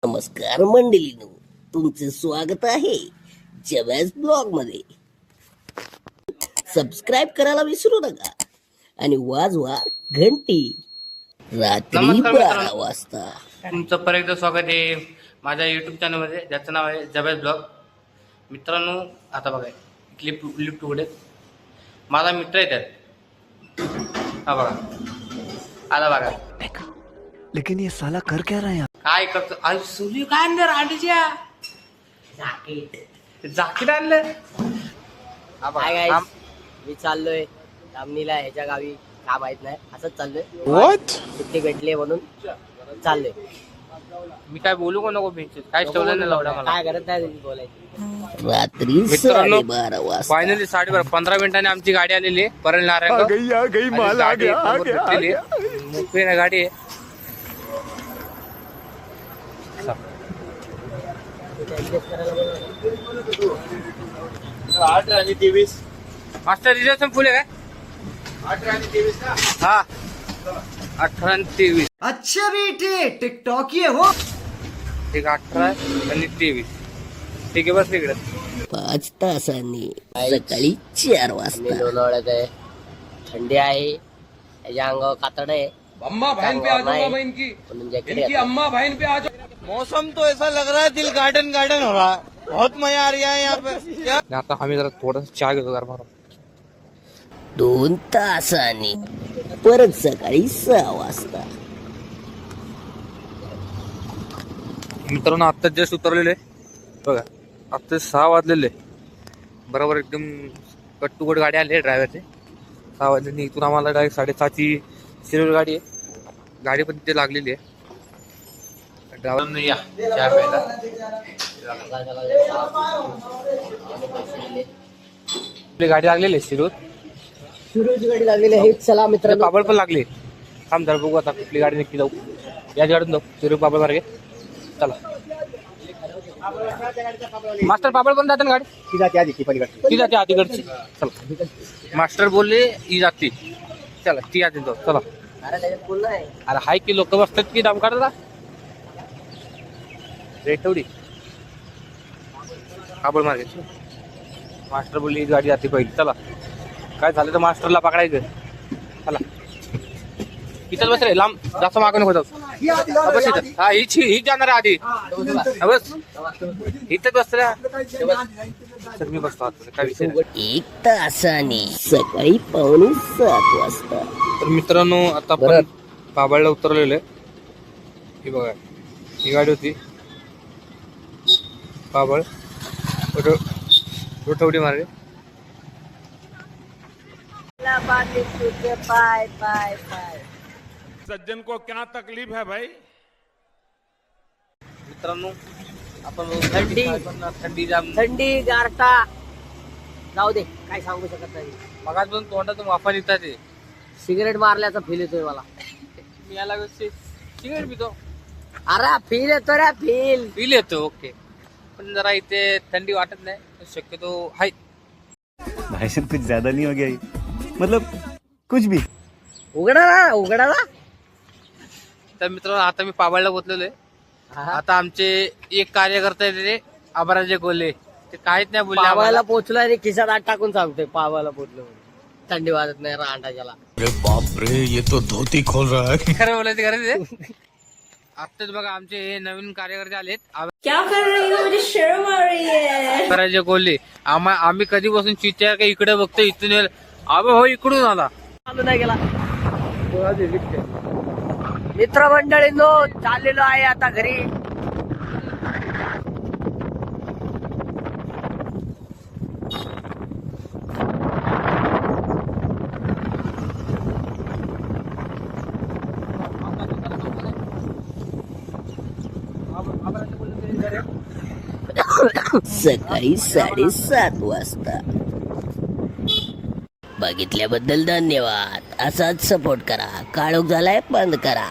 नमस्कार मंडळींनो, तुमचे स्वागत आहे जव्याज ब्लॉग मध्ये. सबस्क्राईब करायला विसरू नका आणि वाजवा घंटी. रात्री नमस्कार 12 मित्रांनो. वाजता तुमचं परत एकदा स्वागत आहे माझ्या यूट्यूब चॅनलमध्ये, ज्याचं नाव आहे जव्याज ब्लॉग. मित्रांनो, आता बघा लिफ्ट उघडे, माझा मित्र आहे त्यात. हा बघा, आला बघा. लेकिन ये साला कर क्या रहा है यहाँ? काय करतो? आई सुली काय आणलं? रांडीच्या जाकीट आणलं. हा बघा. हाय गाईस, मी चाललोय धामणीला, ह्याच्या गावी का माहित नाही, असंच चाललोय. सुट्टी भेटली म्हणून चाललोय. मी काय बोलू का नको? बेंच काय ठेवलं नाही लावला मला. काय करत नाही तुझी बोलायची. रात्री मित्रांनो, 12:30 वाजता फायनली 12:30 15 मिनिटांनी आमची गाडी आलेली आहे. परळ नारायण माल आ गया मोकळी ना गाडी आहे. मास्टर रिजर्वेशन फुल आहे काय? 18 आणि 23 का? हा, 18 आणि 23. अच्छा बेटे टिकटॉक ये हो. ठीक, 18 आणि 23. ठीक आहे, बस तिकडे. 5 तासांनी सकाळी 4 मी वाजता लोणावळ्यात आहे, थंडी आहे, ह्याच्या अंगावर कातड आहे. अम्मा बहन पे आ जाऊंगा मैं म्हणून जॅकेट इनकी अम्मा बहन पे आ जाओ. मौसम तो ऐसा लग रहा है दिल गार्डन गार्डन हो रहा है. बहुत मजा आ रहा है यहाँ पे. आता आम्ही जरा थोडंसं चहा घेतो जरा मारून. 2 तासांनी परत सकाळी 6 वाजता. मित्रांनो, आत्ता जस्ट उतरलेले बघा. आत्ता 6 वाजलेले बरोबर, एकदम कट टू कट गाडी आली ड्रायव्हरचे. 6 वाजले. इथून आम्हाला डायरेक्ट 6:30ची शिरोळ गाडी आहे. गाडी पण तिथे लागलेली आहे. ड्रायव्हर या चहा प्यायला. आपली गाडी लागलेली आहे शिरोळ. सुरूची गाडी लागलेली आहे. चला मित्रांनो, पापड पण लागले. थांब जरा बघू आता कुठली गाडी नक्की जाऊ. याच गाडीतून जाऊ शिरोळ पापड मार्गे. चला मास्टर, पापड पण जाते ना गाडी? ती जाते आधीकडची. चला, मास्टर बोलले ही जाते. चला ती आधी जाऊ. चला. अरे त्याच्यात बोल नाही. अरे हाय की लोक बसतात की दाम काढता रेट तेवढी पापड मार्गे. मास्टर बोलली ही गाडी जाते पहिली. चला, काय झालं तर मास्टरला पकडायचं. चला, इथंच बस रे, लांब जास्त मागं नको जाऊ. बस इथं. हा, हीच जाणार आहे आधी. हा, बस इथंच बस रे. तर मी बसतो आता, काय विषय नाही. 1 तासांनी सकाळी 6:45 वाजता. तर मित्रांनो, आता आपण पाबळला उतरलेलो आहे. ही बघा, ही गाडी होती पाबळ रोठवडी मार्गे. पाय पाय पाय. सज्जन को क्या तकलीफ है भाई. मित्रांनो, आपण थंडी जाम. थंडी गारठा जाऊ दे, काय सांगू शकत नाही. मगाच तोंडातून वाफा निघतात ते. सिगरेट मारल्याचा फील येतोय मला. मी याला सिगरेट पितो. अरे फील येतो रे, फील. फील येतो. ओके, पण जरा इथे थंडी वाटत नाही. शक्यतो हाय. भाई साहब कुछ ज्यादा नहीं हो गया ये? मतलब कुछ भी. उघडा ना. तर मित्रांनो, आता मी पाबळला पोचलेलो आहे. आता आमचे एक कार्यकर्ता आहे ते अमराजे कोल्हे, ते काहीच नाही बोलले पावाला आम्हाला. पोचला आणि खिशात आत टाकून सांगतोय पावाला पोचलो म्हणून. थंडी वाजत नाही रांडाच्याला. अरे बाप रे, ये तो धोती खोल रहा है. खरं बोलायचं खरं ते. आत्ताच बघा आमचे हे नवीन कार्यकर्ते आलेत. क्या कर रही हो? मुझे शर्म आ रही है. अमराजे कोल्हे. आम्ही कधीपासून चित्या का इकडे बघतो, इथून अबे हो इकडून आला. चालू नाही गेला. मित्रमंडळींनो, चाललेलो आहे आता घरी. सकाळी 7:30 वाजता. बघितल्याबद्दल धन्यवाद. असाच सपोर्ट करा. काळोख झालाय बंद करा.